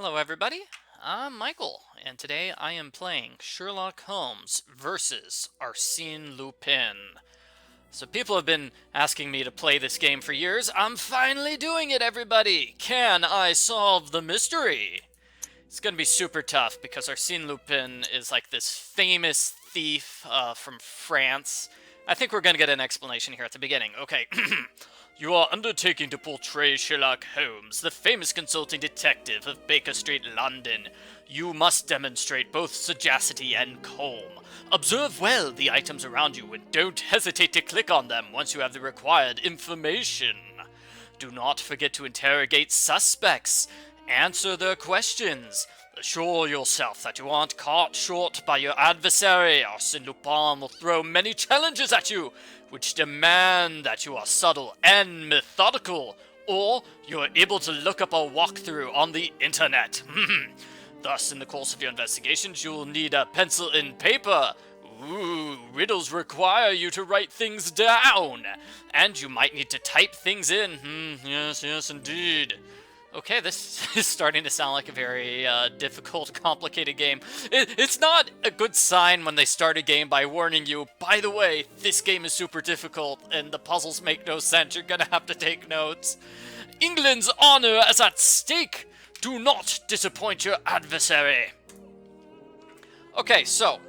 Hello, everybody. I'm Michael, and today I am playing Sherlock Holmes versus Arsene Lupin. So people have been asking me to play this game for years. I'm finally doing it, everybody! Can I solve the mystery? It's gonna be super tough because Arsene Lupin is like this famous thief from France. I think we're gonna get an explanation here at the beginning. Okay. You are undertaking to portray Sherlock Holmes, the famous consulting detective of Baker Street, London. You must demonstrate both sagacity and calm. Observe well the items around you and don't hesitate to click on them once you have the required information. Do not forget to interrogate suspects. Answer their questions. Assure yourself that you aren't caught short by your adversary. Arsene Lupin will throw many challenges at you, which demand that you are subtle and methodical, or you're able to look up a walkthrough on the internet. Thus, in the course of your investigations, you'll need a pencil and paper. Ooh, riddles require you to write things down, and you might need to type things in. Yes, indeed. Okay, this is starting to sound like a very difficult, complicated game. It's not a good sign when they start a game by warning you, by the way, this game is super difficult and the puzzles make no sense, you're gonna have to take notes. England's honor is at stake! Do not disappoint your adversary! Okay, so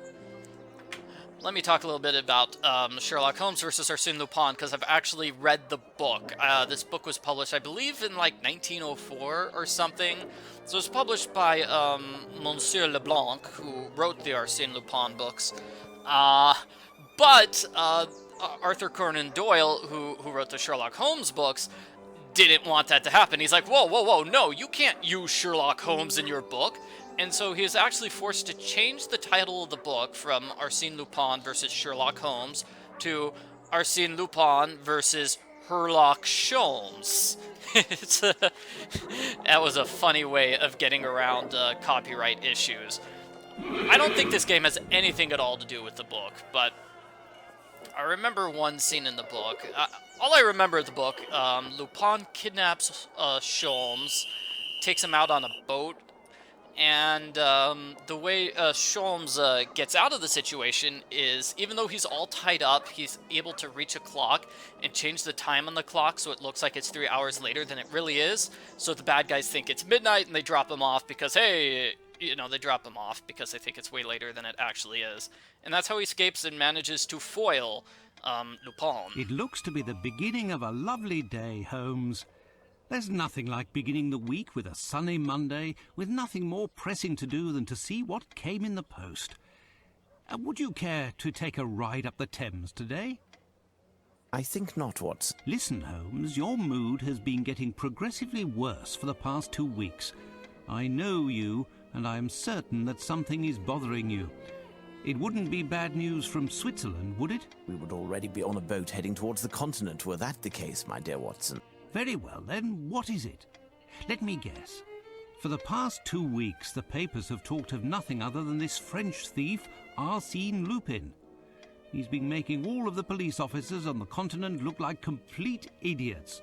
let me talk a little bit about Sherlock Holmes versus Arsene Lupin, because I've actually read the book. This book was published, I believe, in like 1904 or something. So it was published by Monsieur Leblanc, who wrote the Arsene Lupin books. But Arthur Conan Doyle, who wrote the Sherlock Holmes books, didn't want that to happen. He's like, whoa, no, you can't use Sherlock Holmes in your book. And so he was actually forced to change the title of the book from Arsene Lupin versus Sherlock Holmes to Arsene Lupin versus Sherlock Sholmes. That was a funny way of getting around copyright issues. I don't think this game has anything at all to do with the book, but I remember one scene in the book. All I remember of the book, Lupin kidnaps Sholmes, takes him out on a boat, and the way Sholmes gets out of the situation is, even though he's all tied up, he's able to reach a clock and change the time on the clock so it looks like it's 3 hours later than it really is. So the bad guys think it's midnight and they drop him off because, hey, they drop him off because they think it's way later than it actually is. And that's how he escapes and manages to foil Lupin. It looks to be the beginning of a lovely day, Holmes. There's nothing like beginning the week with a sunny Monday, with nothing more pressing to do than to see what came in the post. Would you care to take a ride up the Thames today? I think not, Watson. Listen, Holmes, your mood has been getting progressively worse for the past 2 weeks. I know you, and I am certain that something is bothering you. It wouldn't be bad news from Switzerland, would it? We would already be on a boat heading towards the continent were that the case, my dear Watson. Very well, then, what is it? Let me guess. For the past 2 weeks, the papers have talked of nothing other than this French thief, Arsene Lupin. He's been making all of the police officers on the continent look like complete idiots.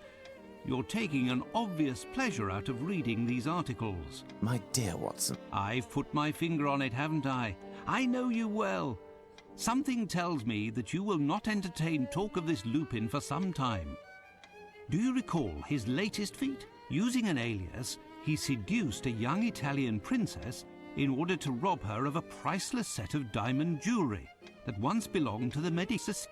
You're taking an obvious pleasure out of reading these articles. My dear Watson. I've put my finger on it, haven't I? I know you well. Something tells me that you will not entertain talk of this Lupin for some time. Do you recall his latest feat? Using an alias, he seduced a young Italian princess in order to rob her of a priceless set of diamond jewelry that once belonged to the Medici.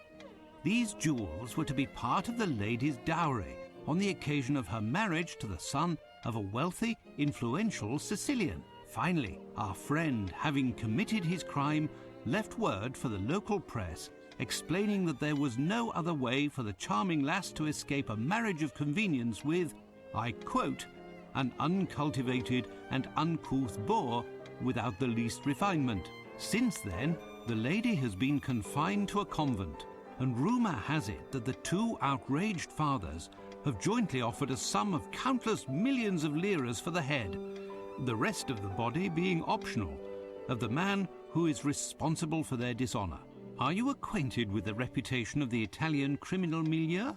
These jewels were to be part of the lady's dowry on the occasion of her marriage to the son of a wealthy, influential Sicilian. Finally, our friend, having committed his crime, left word for the local press explaining that there was no other way for the charming lass to escape a marriage of convenience with, I quote, an uncultivated and uncouth boor without the least refinement. Since then, the lady has been confined to a convent, and rumour has it that the two outraged fathers have jointly offered a sum of countless millions of liras for the head, the rest of the body being optional, of the man who is responsible for their dishonour. Are you acquainted with the reputation of the Italian criminal milieu?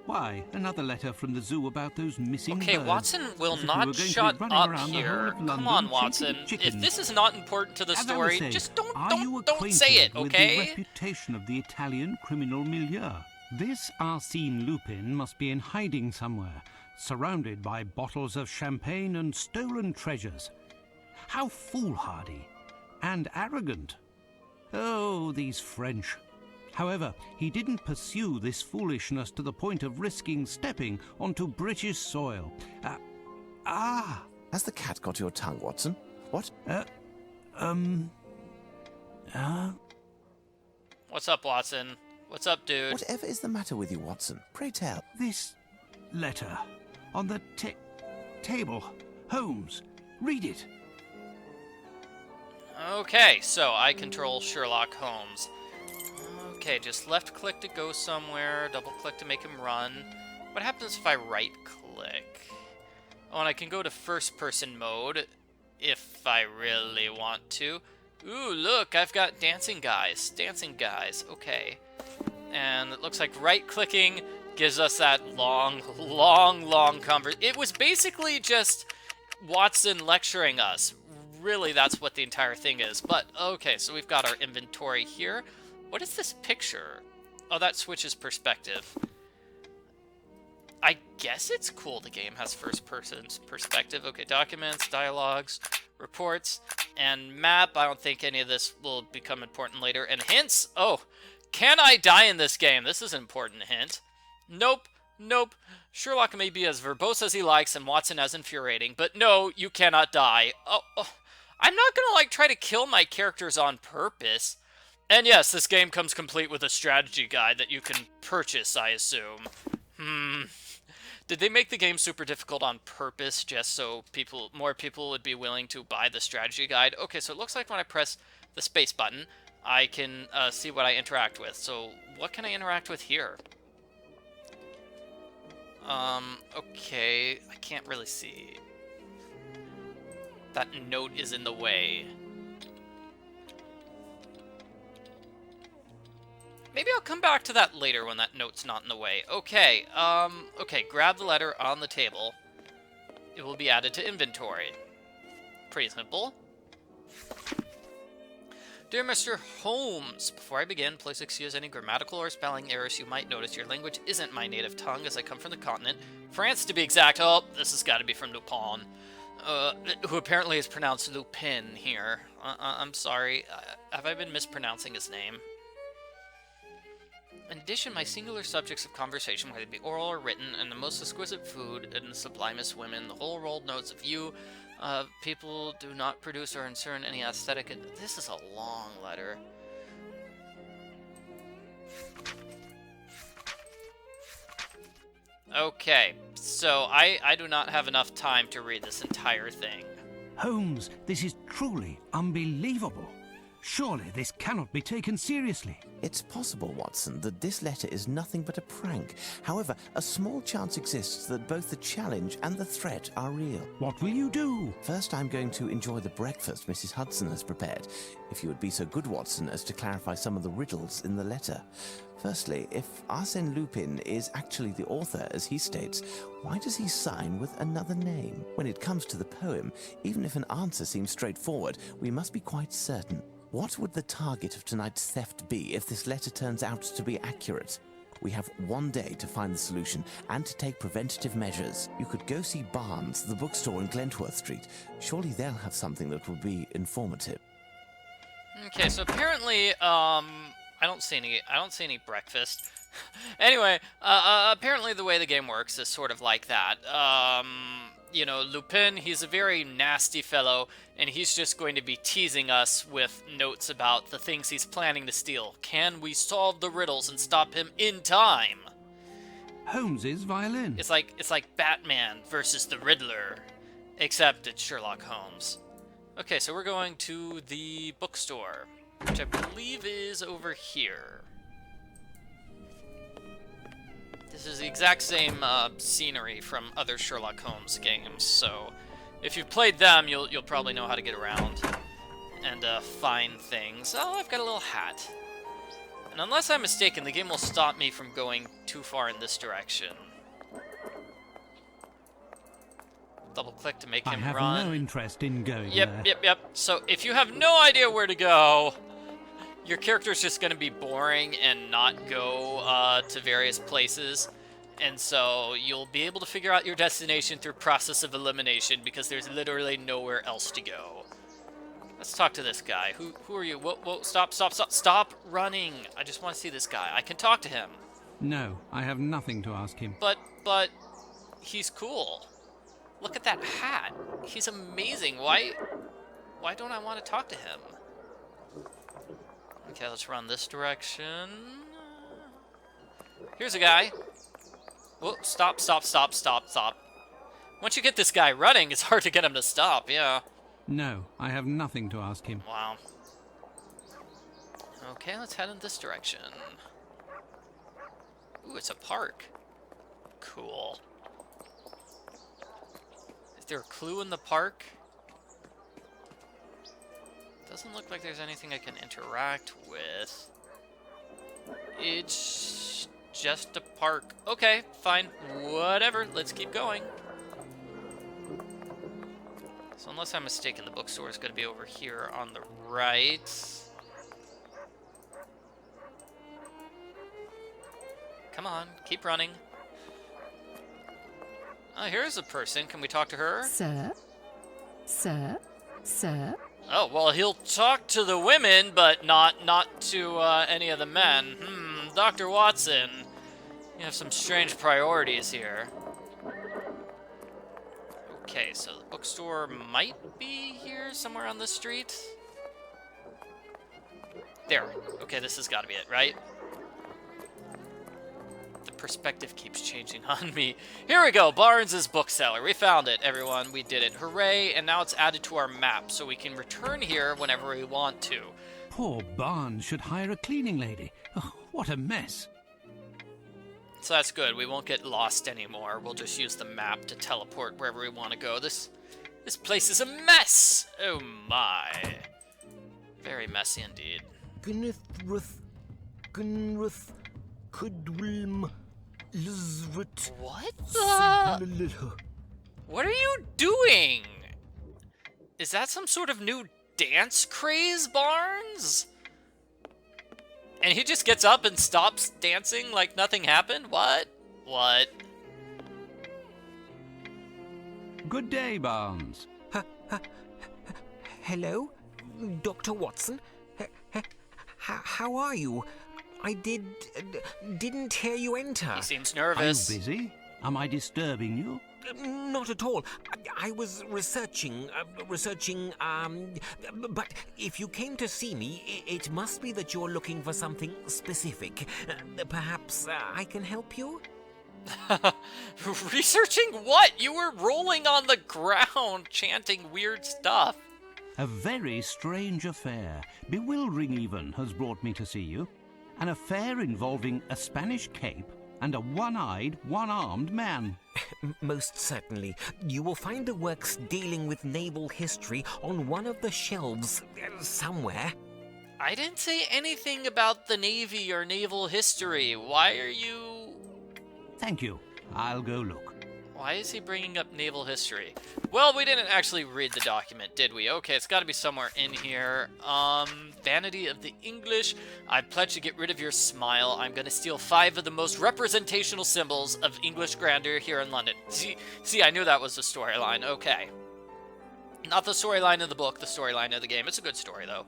Why, another letter from the zoo about those missing Okay, birds. Watson will As if we not were going to be shut running up around the whole here. of Come London on, Watson. chasing If chickens. this is not important to the As I was story, saying, just are you don't say it, acquainted with okay? the reputation of the Italian criminal milieu? This Arsene Lupin must be in hiding somewhere, surrounded by bottles of champagne and stolen treasures. How foolhardy and arrogant. Oh, these French. However, he didn't pursue this foolishness to the point of risking stepping onto British soil. Has the cat got your tongue, Watson? What? What's up, Watson? What's up, dude? Whatever is the matter with you, Watson? Pray tell. This letter on the table. Holmes, read it. Okay, so I control Sherlock Holmes. Okay, just left click to go somewhere, double click to make him run. What happens if I right click? Oh, and I can go to first person mode if I really want to. Ooh, look, I've got dancing guys. Dancing guys, okay. And it looks like right clicking gives us that long conversation. It was basically just Watson lecturing us. Really, that's what the entire thing is. But, okay, so we've got our inventory here. What is this picture? Oh, that switches perspective. I guess it's cool the game has first-person perspective. Okay, documents, dialogues, reports, and map. I don't think any of this will become important later. And hints? Oh, can I die in this game? This is an important hint. Nope. Nope. Sherlock may be as verbose as he likes and Watson as infuriating, but no, you cannot die. Oh, I'm not gonna, try to kill my characters on purpose. And yes, this game comes complete with a strategy guide that you can purchase, I assume. Did they make the game super difficult on purpose just so more people would be willing to buy the strategy guide? Okay, so it looks like when I press the space button, I can see what I interact with. So what can I interact with here? Okay, I can't really see. That note is in the way. Maybe I'll come back to that later when that note's not in the way. Okay, okay, grab the letter on the table. It will be added to inventory. Pretty simple. Dear Mr. Holmes, before I begin, please excuse any grammatical or spelling errors you might notice. Your language isn't my native tongue, as I come from the continent. France, to be exact. Oh, this has got to be from Lupin. Who apparently is pronounced Lupin here. I'm sorry. Have I been mispronouncing his name? In addition, my singular subjects of conversation, whether it be oral or written, and the most exquisite food and the sublimest women, the whole world knows of you. People do not produce or insert any aesthetic. This is a long letter. Okay, so I do not have enough time to read this entire thing. Holmes, this is truly unbelievable. Surely this cannot be taken seriously. It's possible, Watson, that this letter is nothing but a prank. However, a small chance exists that both the challenge and the threat are real. What will you do? First, I'm going to enjoy the breakfast Mrs. Hudson has prepared. If you would be so good, Watson, as to clarify some of the riddles in the letter. Firstly, if Arsene Lupin is actually the author, as he states, why does he sign with another name? When it comes to the poem, even if an answer seems straightforward, we must be quite certain. What would the target of tonight's theft be if this letter turns out to be accurate? We have one day to find the solution and to take preventative measures. You could go see Barnes, the bookstore in Glentworth Street. Surely they'll have something that will be informative. Okay, so apparently, I don't see any breakfast. Anyway, apparently the way the game works is sort of like that. You know, Lupin, he's a very nasty fellow, and he's just going to be teasing us with notes about the things he's planning to steal. Can we solve the riddles and stop him in time? Holmes's violin. It's like Batman versus the Riddler, except it's Sherlock Holmes. Okay, so we're going to the bookstore, which I believe is over here. This is the exact same scenery from other Sherlock Holmes games, so if you've played them, you'll probably know how to get around and find things. Oh, I've got a little hat. And unless I'm mistaken, the game will stop me from going too far in this direction. Double click to make I him have run. no interest in going Yep, there. yep. So if you have no idea where to go, your character's just going to be boring and not go to various places. And so you'll be able to figure out your destination through process of elimination because there's literally nowhere else to go. Let's talk to this guy. Who are you? Whoa, stop running. I just want to see this guy. I can talk to him. No, I have nothing to ask him. But he's cool. Look at that hat. He's amazing. Why don't I want to talk to him? Okay, let's run this direction. Here's a guy. Whoa, stop. Once you get this guy running, it's hard to get him to stop, yeah. No, I have nothing to ask him. Wow. Okay, let's head in this direction. Ooh, it's a park. Cool. Is there a clue in the park? Doesn't look like there's anything I can interact with. It's just a park. Okay, fine. Whatever. Let's keep going. So unless I'm mistaken, the bookstore is going to be over here on the right. Come on, keep running. Oh, here's a person. Can we talk to her? Sir? Oh, well, he'll talk to the women, but not to any of the men. Dr. Watson, you have some strange priorities here. Okay, so the bookstore might be here somewhere on this street. There. Okay, this has got to be it, right? The perspective keeps changing on me. Here we go, Barnes' bookseller. We found it, everyone. We did it. Hooray, and now it's added to our map, so we can return here whenever we want to. Poor Barnes should hire a cleaning lady. Oh, what a mess. So that's good. We won't get lost anymore. We'll just use the map to teleport wherever we want to go. This place is a mess! Oh my. Very messy indeed. Gunruth, Kudwilm, Lizrit. What the? What are you doing? Is that some sort of new dance craze, Barnes? And he just gets up and stops dancing like nothing happened? What? Good day, Barnes. Hello, Dr. Watson. How are you? I didn't hear you enter. He seems Are you nervous. busy? Am I disturbing you? Not at all. I was researching, but if you came to see me, it must be that you're looking for something specific. Perhaps I can help you? Researching what? You were rolling on the ground, chanting weird stuff. A very strange affair, bewildering even, has brought me to see you. An affair involving a Spanish cape and a one-eyed, one-armed man. Most certainly. You will find the works dealing with naval history on one of the shelves somewhere. I didn't say anything about the Navy or naval history. Why are you... Thank you. I'll go look. Why is he bringing up naval history? Well, we didn't actually read the document, did we? Okay, it's got to be somewhere in here. Vanity of the English. I pledge to get rid of your smile. I'm going to steal 5 of the most representational symbols of English grandeur here in London. See, I knew that was the storyline. Okay. Not the storyline of the book, the storyline of the game. It's a good story, though.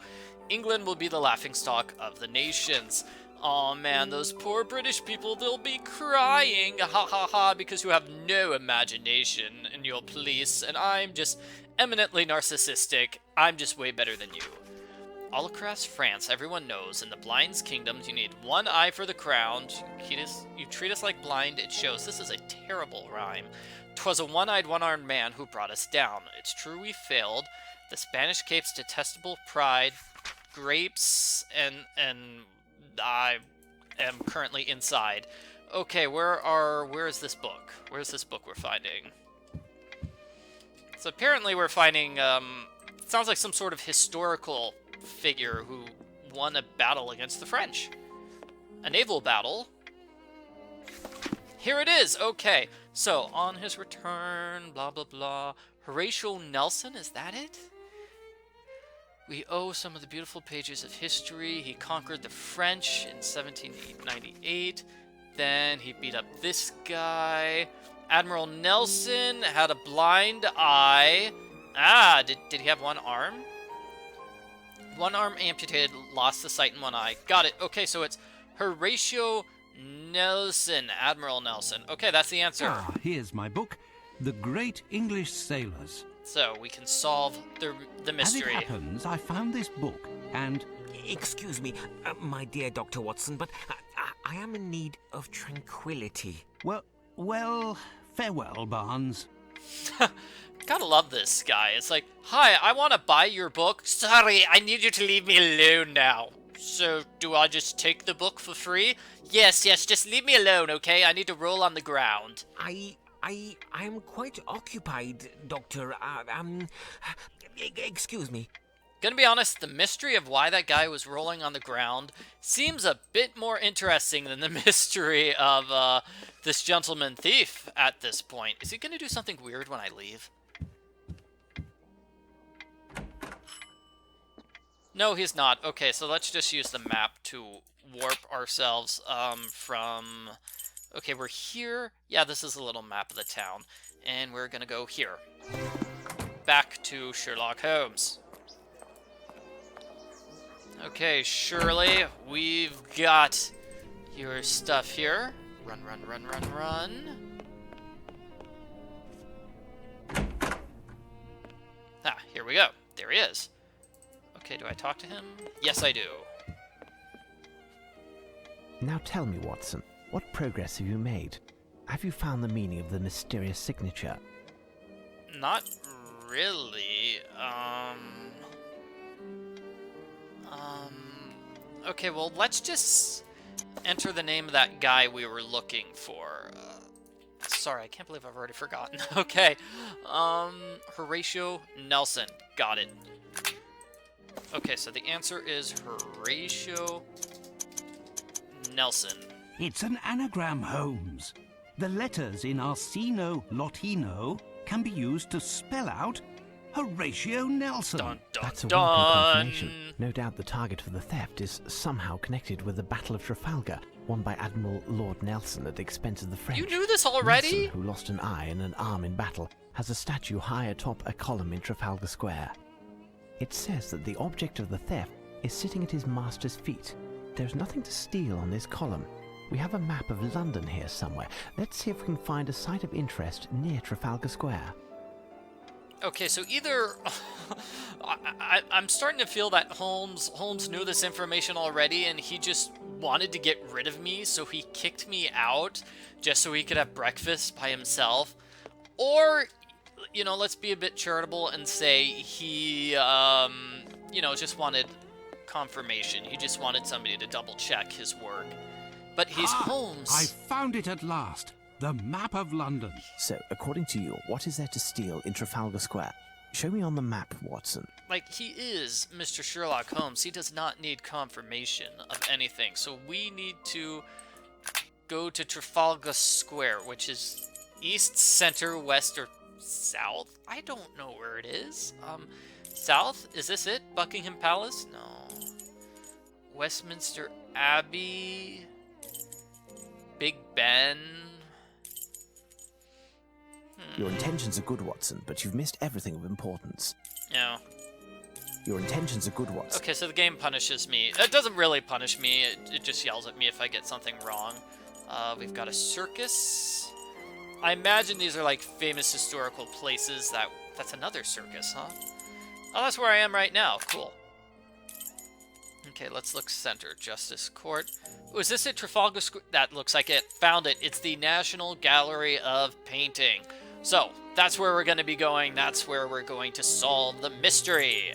England will be the laughingstock of the nations. Aw, man, those poor British people, they'll be crying, ha ha ha, because you have no imagination in your police, and I'm just eminently narcissistic. I'm just way better than you. All across France, everyone knows, in the blind's kingdoms, you need one eye for the crown. You treat us like blind, it shows. This is a terrible rhyme. 'Twas a one-eyed, one-armed man who brought us down. It's true we failed. The Spanish cape's detestable pride, grapes, and I am currently inside. Okay, where is this book? Where's this book we're finding? So apparently we're finding, sounds like some sort of historical figure who won a battle against the French. A naval battle. Here it is. Okay. So, on his return, blah, blah, blah. Horatio Nelson, is that it? We owe some of the beautiful pages of history. He conquered the French in 1798. Then he beat up this guy. Admiral Nelson had a blind eye. Ah, did he have one arm? One arm amputated, lost the sight in one eye. Got it. Okay, so it's Horatio Nelson, Admiral Nelson. Okay, that's the answer. Ah, here's my book, The Great English Sailors. So we can solve the mystery. As it happens, I found this book, and... Excuse me, my dear Dr. Watson, but I am in need of tranquility. Well, farewell, Barnes. Gotta love this guy. It's like, hi, I want to buy your book. Sorry, I need you to leave me alone now. So, do I just take the book for free? Yes, just leave me alone, okay? I need to roll on the ground. I am quite occupied, Doctor. Excuse me. Gonna be honest, the mystery of why that guy was rolling on the ground seems a bit more interesting than the mystery of this gentleman thief at this point. Is he gonna do something weird when I leave? No, he's not. Okay, so let's just use the map to warp ourselves from... Okay, we're here. Yeah, this is a little map of the town. And we're gonna go here. Back to Sherlock Holmes. Okay, Shirley, we've got your stuff here. Run. Ah, here we go. There he is. Okay, do I talk to him? Yes, I do. Now tell me, Watson, what progress have you made? Have you found the meaning of the mysterious signature? Not really. Okay, well, let's just enter the name of that guy we were looking for. Sorry, I can't believe I've already forgotten. Okay. Horatio Nelson. Got it. Okay, so the answer is Horatio Nelson. It's an anagram, Holmes. The letters in Arseno Lotino can be used to spell out Horatio Nelson. Dun, dun, That's a dun. welcome confirmation. No doubt the target for the theft is somehow connected with the Battle of Trafalgar, won by Admiral Lord Nelson at the expense of the French. You knew this already? Nelson, who lost an eye and an arm in battle, has a statue high atop a column in Trafalgar Square. It says that the object of the theft is sitting at his master's feet. There's nothing to steal on this column. We have a map of London here somewhere. Let's see if we can find a site of interest near Trafalgar Square. Okay, so either... I'm starting to feel that Holmes knew this information already, and he just wanted to get rid of me, so he kicked me out just so he could have breakfast by himself. Or, you know, let's be a bit charitable and say he, you know, just wanted confirmation. He just wanted somebody to double-check his work. But he's Holmes. I found it at last. The map of London. So, according to you, what is there to steal in Trafalgar Square? Show me on the map, Watson. Like, he is Mr. Sherlock Holmes. He does not need confirmation of anything. So we need to go to Trafalgar Square, which is east, center, west, or south? I don't know where it is. South? Is this it? Buckingham Palace? No. Westminster Abbey? Big Ben? Your intentions are good, Watson, but you've missed everything of importance. No. Your intentions are good, Watson. Okay, so the game punishes me. It doesn't really punish me. It just yells at me if I get something wrong. We've got a circus. I imagine these are like famous historical places. That's another circus, huh? Oh, that's where I am right now. Cool. Okay, let's look center. Justice Court. Oh, is this at Trafalgar Square? That looks like it. Found it. It's the National Gallery of Painting. So, that's where we're going to be going. That's where we're going to solve the mystery.